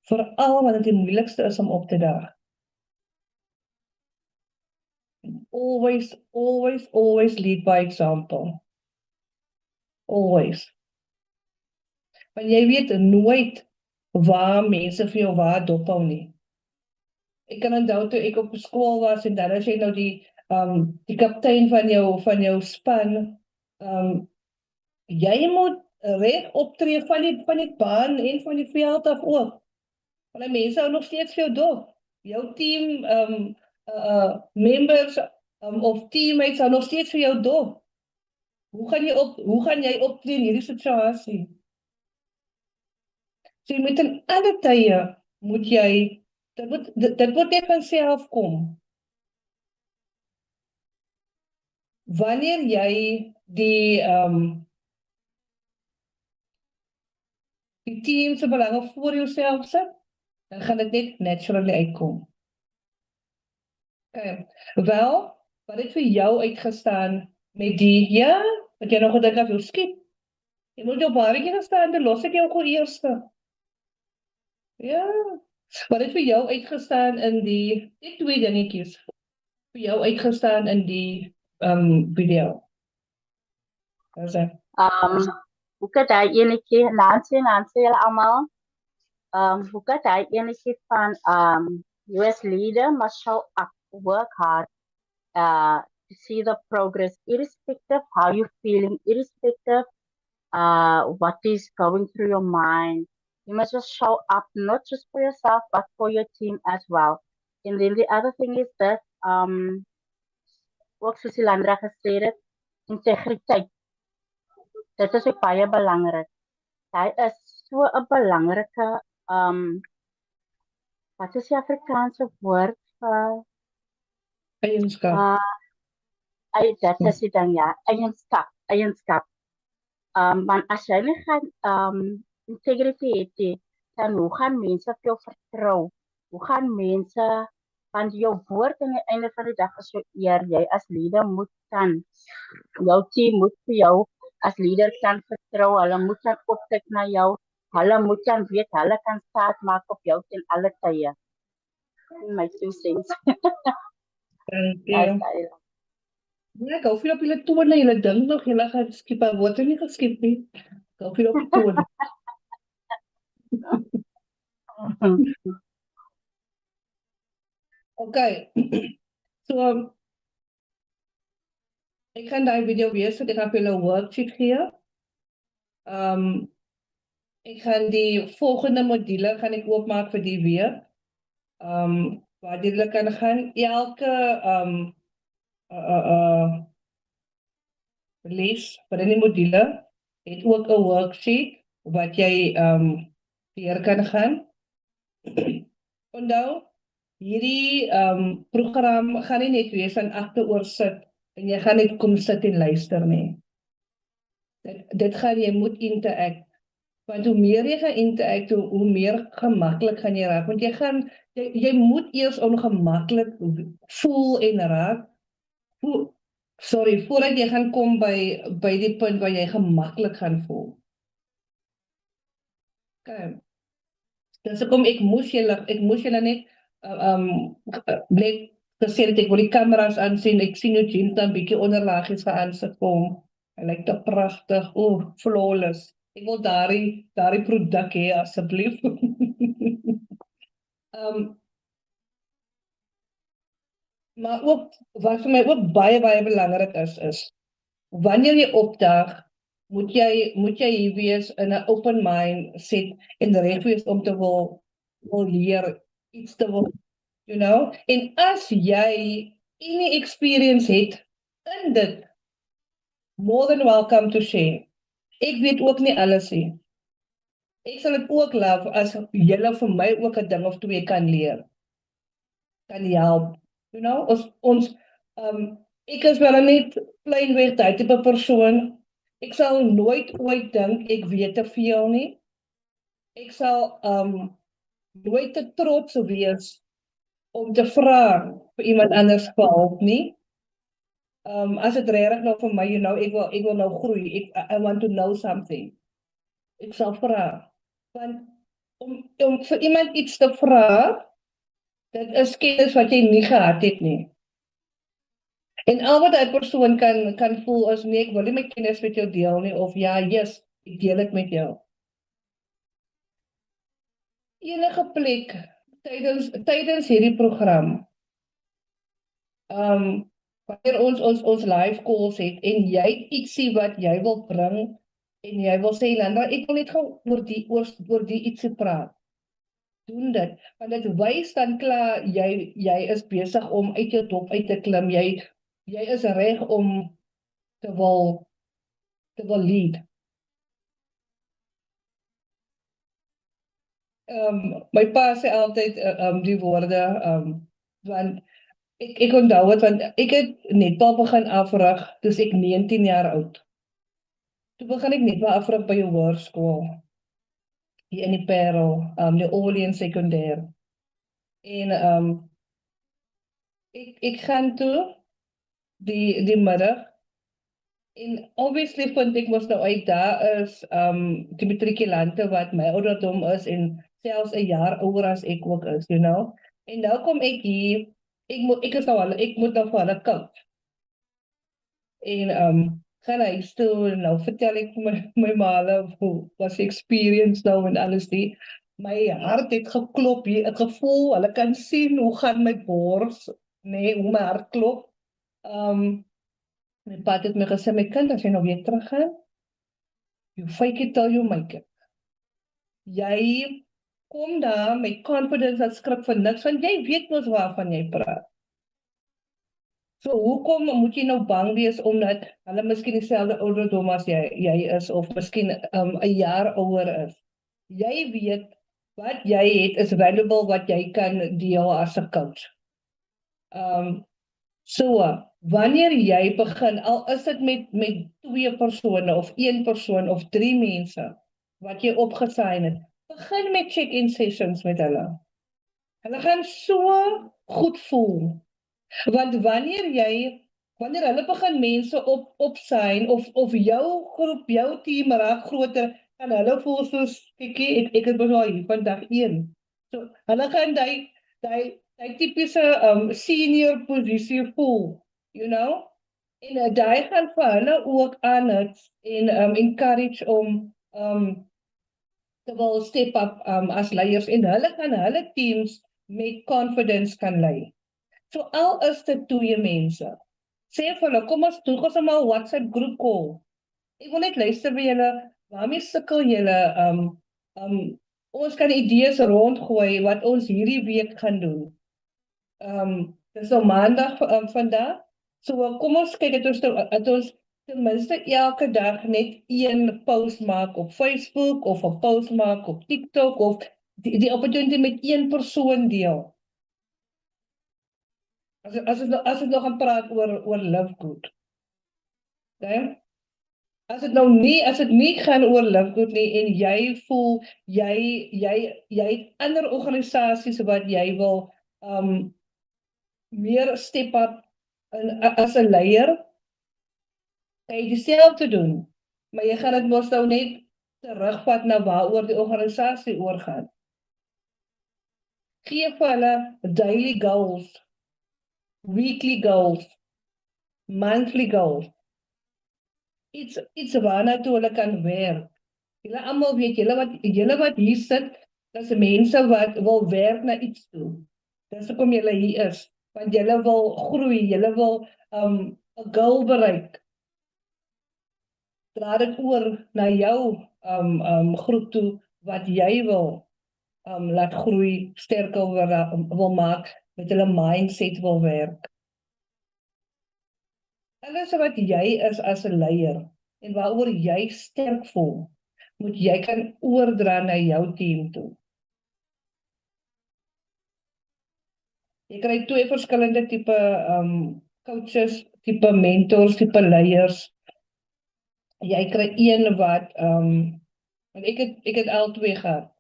Veral wanneer dit die moeilikste is om op te daag. Always, always, always lead by example. Always. Want jy weet nooit waar mense vir jou waar dophou nie. Ek kan onthou toe ek op skool was en dan as jy nou die kaptein van jou span, jy moet reg optree van die baan en van die veld af ook. Want die mense hou nog steeds vir jou dop. Jou team members of teammates hou nog steeds vir jou dop. Hoe gaan jy optree in hierdie situasie? So jy moet in alle tye moet jy dit moet net van self kom. Wanneer jy die team se belange voor jouself sit, dan gaan dit net naturally uitkom. Okay. Wel, wat het vir jou uitgestaan met die, wat jy nog gedink het, jou skiep. Jy moet jou baie gestaan, dan los ek jou gewoon eerste. Ja, wat het vir jou uitgestaan in die 2 dingetjies, vir jou uitgestaan in die video? Wat is dit?
Hoe kan hy enetjie, Nancy julle almal, hoe kan hy enetjie van you as leader must show up, work hard, to see the progress, irrespective how you're feeling, irrespective what is going through your mind. You must just show up, not just for yourself, but for your team as well. And then the other thing is that, ook soos Landra gesê het, integriteit. Dit is ook baie belangrik. Hy is so 'n belangrike, wat is die Afrikaanse woord vir
Eienskap.
Dit is die ding, ja, eienskap. Want as jy nie gaan integrity het, dan hoe gaan mense vir jou vertrou? Hoe gaan mense, want jou woord aan die einde van die dag is jou eer. Jy as leader moet kan, jou team moet vir jou as leader kan vertrou, hulle moet kan opkyk na jou, hulle moet kan weet, hulle kan staat maak op jou ten alle tye. My 2 cents.
Dank jy. Ja, ek hou veel op julle tone, julle dink nog, julle gaan skip, word nie geskip nie. Ek hou veel op die tone. Okay, so Ek gaan daai video weer sit, ek gaan vir julle 'n worksheet gee. Ek gaan die volgende module gaan ek oopmaak vir die week. Waar julle kan gaan elke les vir die module het ook 'n worksheet wat jy weer kan gaan. Onthou, hierdie program gaan nie net wees aan agteroor sit en jy gaan net kom sit en luister nie. Dit gaan jy moet interact. Want hoe meer jy gaan interact, hoe meer gemaklik gaan jy raak. Want jy moet eers ongemaklik voel en raak. Voordat jy gaan kom by die punt waar jy gemaklik gaan voel. Okay. Dus hoekom ek moes julle net net gesê dat ek wil die kameras aansien. Ek sien Eugene dan bietjie onderlaagies gaan aansit kom. Hy lyk te pragtig. Flawless. Ek wil daardie produk hê asseblief. Maar ook wat vir my ook baie belangrik is wanneer jy opdaag, moet jy hier wees in 'n open mind sit en reg wees om te wil leer iets te wil, you know? En as jy any experience het in dit, more than welcome to share. Ek weet ook nie alles nie. Ek sal dit ook love as julle vir my ook 'n ding of twee kan leer. Kan help. You know, ek is wel net plainweg daai tipe persoon. Ek sal nooit ooit dink ek weet te veel nie. Ek sal nooit te trots wees om te vra vir iemand anders vir hulp nie. As dit regtig nou vir my, you know, ek wil nou groei. I want to know something. Ek sal vra. Want om vir iemand iets te vra, dit is kennis wat jy nie gehad het nie. En al wat die persoon kan voel is nee, ek wil nie my kennis met jou deel nie, of ja, yes, ek deel dit met jou. Enige plek tydens hierdie program, wanneer ons live calls het en jy het ietsie wat jy wil bring en jy wil sê, Landra, ek wil net gou oor die ietsie praat. Doen dit, want dit wys dan klaar, jy is besig om uit jou dop uit te klim, jy is reg om te wil lead. My pa sê altyd die woorde, want ek onthou het, want ek het netbal begin afrig, toe ek 19 jaar oud. Toe begin ek netbal afrig by 'n hoërskool, hier in die Parel, die Orleans Sekondêr. En ek gaan toe die middag, en obviously vind ek mos nou uit, daar is die matrikulante wat my ouderdom is, en selfs 'n jaar ouer as ek ook is, you know. En nou kom ek hier, ek moet nou vir hulle coach. En gaan huis toe, nou vertel ek my maale, hoe was die experience nou en alles die. My hart het geklop hier, het gevoel, hulle kan sien hoe gaan my bors, nee, hoe my hart klop. My pa het my gesê, my kind, as jy nou weer terug gaan, you fake it till you make it. Jy kom daar met confidence dat skrik vir niks, want jy weet mos waarvan jy praat. So hoekom moet jy nou bang wees omdat hulle miskien dieselfde ouderdom as jy is, of miskien 'n jaar ouer is? Jy weet wat jy het is valuable wat jy kan deel as 'n coach. So wanneer jy begin, al is dit met 2 persone of 1 persoon of 3 mense wat jy opgesign het, begin met check-in sessions met hulle. Hulle gaan so goed voel. Want wanneer hulle begin mense opsign of jou groep, jou team raak groter, gaan hulle voel soos, kykie, ek het beswaar hier van dag 1. So hulle gaan die typiese senior posisie voel, you know? En die gaan vir hulle ook aan het en encourage om te wil step up as leiers, en hulle gaan hulle teams met confidence kan lei. So al is dit 2 mense, Sê vir hulle, kom ons doen ons maar 'n WhatsApp groep call. Ek wil net luister by julle, waarmee sukkel julle? Ons kan idees rondgooi wat ons hierdie week gaan doen. Dis nou maandag vandag. So kom ons kyk dat ons ten minste elke dag net een post maak op Facebook of 'n post maak op TikTok of die opportunity met een persoon deel. As het nog gaan praat oor Live Good. Okay? As dit nie gaan oor Live Good nie en jy voel jy het ander organisasies wat jy wil meer step up as 'n leier, kan jy dieselfde doen, maar jy gaan dit mos nou net terugvat na waaroor die organisasie oorgaan. Gee vir hulle daily goals, weekly goals, monthly goals. Iets waarna toe hulle kan werk. Julle almal weet, julle wat hier sit, dis mense wat wil werk na iets toe. Dis hoekom julle hier is, want julle wil groei, julle wil 'n goal bereik. Dra dit oor na jou groep toe wat jy wil laat groei, sterker wil maak, met hulle mindset wil werk. Alles wat jy is as 'n leier en waaroor jy sterk voel, moet jy kan oordra na jou team toe. Jy kry 2 verskillende tipe coaches, tipe mentors, tipe leiers. Jy kry een wat en ek het al 2 gehad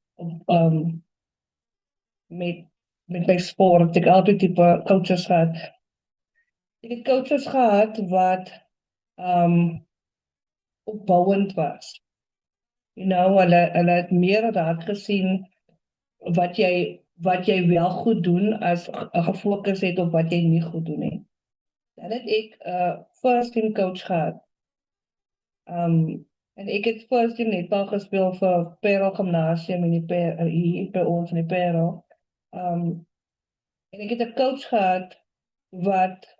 met my sport. Ek het al 2 tipe coaches gehad. Ek het coaches gehad wat opbouend was. Hulle het meer raak gesien wat jy wel goed doen as gefokus het op wat jy nie goed doen nie. Dan het ek first team coach gehad. En ek het first team netbal gespeel vir Parel Gymnasium hier by ons in die Parel. En ek het 'n coach gehad wat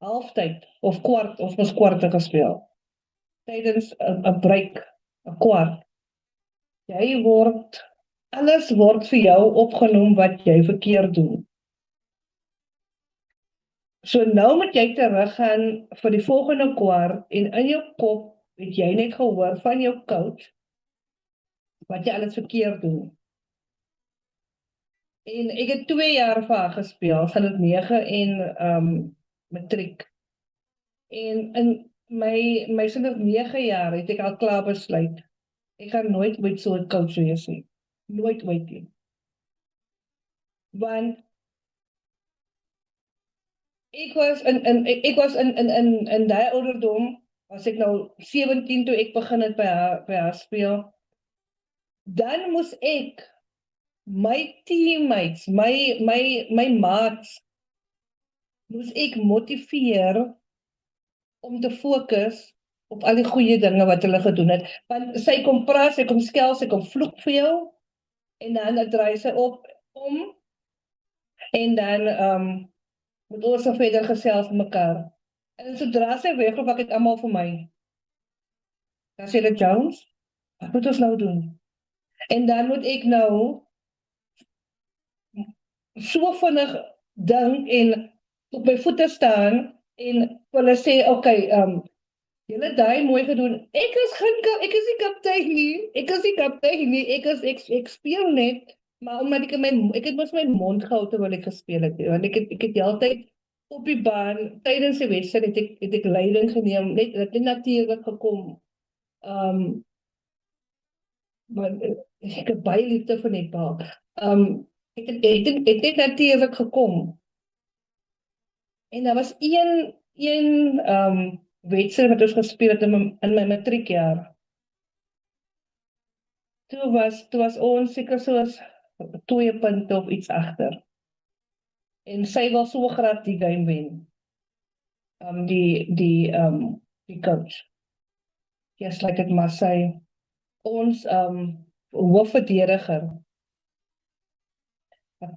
halftyd of kwart of ons kwarte gespeel. Tydens 'n break, 'n kwart. Alles word vir jou opgenoem wat jy verkeerd doen. So nou moet jy teruggaan vir die volgende kwart en in jou kop het jy net gehoor van jou coach wat jy alles verkeerd doen. En ek het 2 jaar vir haar gespeel, van het 9 en matriek. En in my sin of 9 jaar het ek al klaar besluit. Ek gaan nooit met so 'n coach wees nie. Nooit nie. Want ek was in daai ouderdom, was ek nou 17 toe ek begin het by haar speel. Dan moes ek my teammates, my maats, moes ek motiveer om te fokus op al die goeie dinge wat hulle gedoen het. Want sy kom praat, sy kom skel, sy kom vloek vir jou, en dan draai sy om, en dan moet ons so verder gesels met mekaar. En sodra sy wegloop, ek het almal vir my. Dan sê hulle, Jones, wat moet ons nou doen? En dan moet ek nou so vinnig dink en op my voete staan en hulle sê, okay, julle daai mooi gedoen. Ek is die kaptein nie. Ek speel net, maar omdat ek het mos my mond gehou terwyl ek gespeel het. Want ek het die hele tyd op die baan tydens die wedstryd het ek leiding geneem, net natuurlik gekom. Want ek het baie liefde vir netbal. Ek het net natuurlik gekom. En daar was een wedstryd wat ons gespeel het in my matriekjaar. Toe was ons seker soos 2 punte of iets agter. En sy wil so graag die game wen. Die coach. Yes, like het maar sy, ons hoofverdediger 'n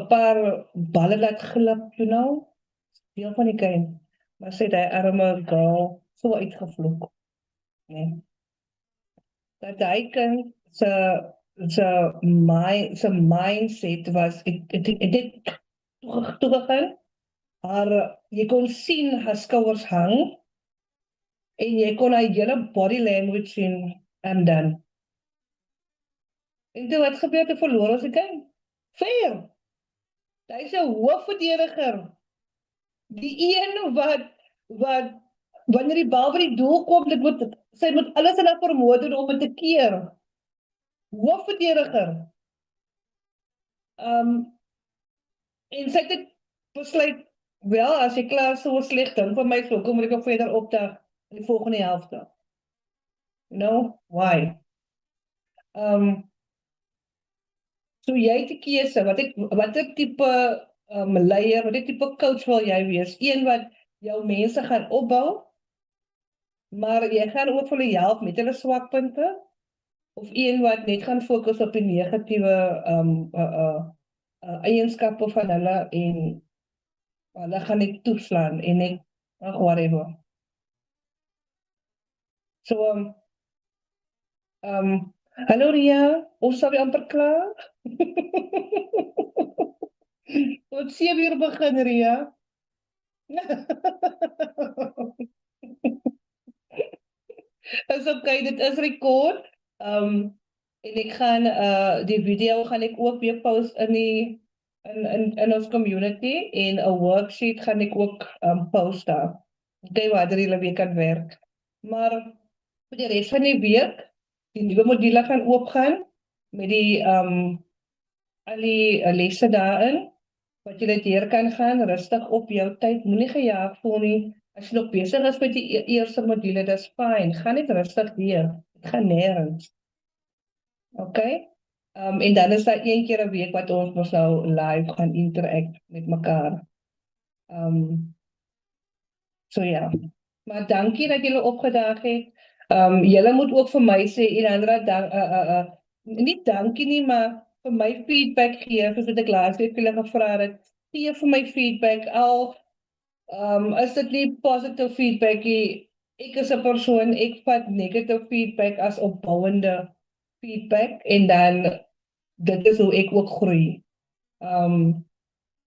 paar balle laat glip, you know, deel van die game. Maar sê die arme girl so uitgevloek. Nee. Dat hy kind sy mindset was ek toegegaan, haar jy kon sien haar skouers hang en jy kon haar hele body language sien en dan. En toe wat gebeur te verloor ons die game? Fair. Hy is 'n hoofverdediger. Die een wat wanneer die bal by die doel kom, sy moet alles in haar vermoë doen om dit te keer. Hoofverdediger. En sy het dit besluit, wel, as jy klaar so sleg dink vir my, so kom ek ook verder opdag in die volgende helfte. You know, why? So jy het die keuse, watter tipe leier, watter tipe coach wil jy wees? Een wat jou mense gaan opbou, maar jy gaan ook vir hulle help met hulle swakpunte, of een wat net gaan fokus op die negatiewe eienskappe van hulle en hulle gaan net toeslaan en net whatever. So, hallo Ria, ons sal weer amper klaar. Tot 7 uur begin, Ria. Is okay, dit is rekord. En ek gaan die video gaan ek ook weer post in ons community en 'n worksheet gaan ek ook post daar. Okay, waar julle weer kan werk. Maar vir die res van die week, die nuwe module gaan oopgaan met die al die lesse daarin, wat jy deur kan gaan, rustig op jou tyd, moenie gejaag voel nie. As jy nog besig is met die eerste module, dis fyn, gaan net rustig deur, dit gaan nêrens. Okay? En dan is daar 1 keer 'n week wat ons mos nou live gaan interact met mekaar. So ja, maar dankie dat julle opgedaag het. Julle moet ook vir my sê, Elandra, nie dankie nie, maar vir my feedback gee, soos wat ek laas week vir julle gevra het, gee vir my feedback, al is dit nie positive feedback nie, ek is 'n persoon, ek vat negative feedback as opbouende feedback, en dan, dit is hoe ek ook groei.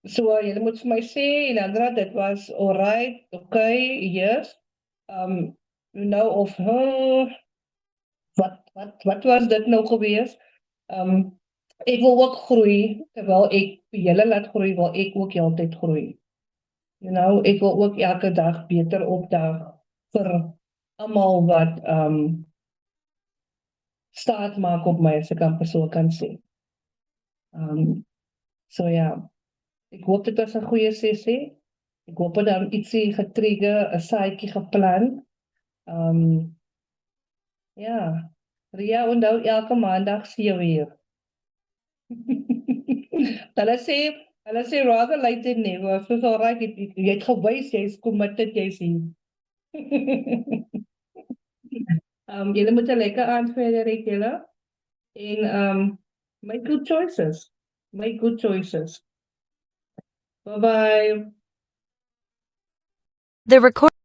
So, julle moet vir my sê, Elandra, dit was alright, okay, yes, you know, of, wat was dit nou gewees? Ek wil ook groei, terwyl ek vir julle laat groei, wil ek ook altyd groei. You know, ek wil ook elke dag beter opdag vir almal wat staat maak op my, as ek so kan sê. So ja, ek hoop dit was 'n goeie sessie. Ek hoop dat ietsie getrigger, 'n saadjie geplant. Ja, Ria, onthou elke maandag 7 uur. Hulle sê rather late than never. So alright, jy het gewys, jy is committed, jy sien. Julle moet 'n lekker aand verder hê, julle. En make good choices. Make good choices. Bye-bye.
The record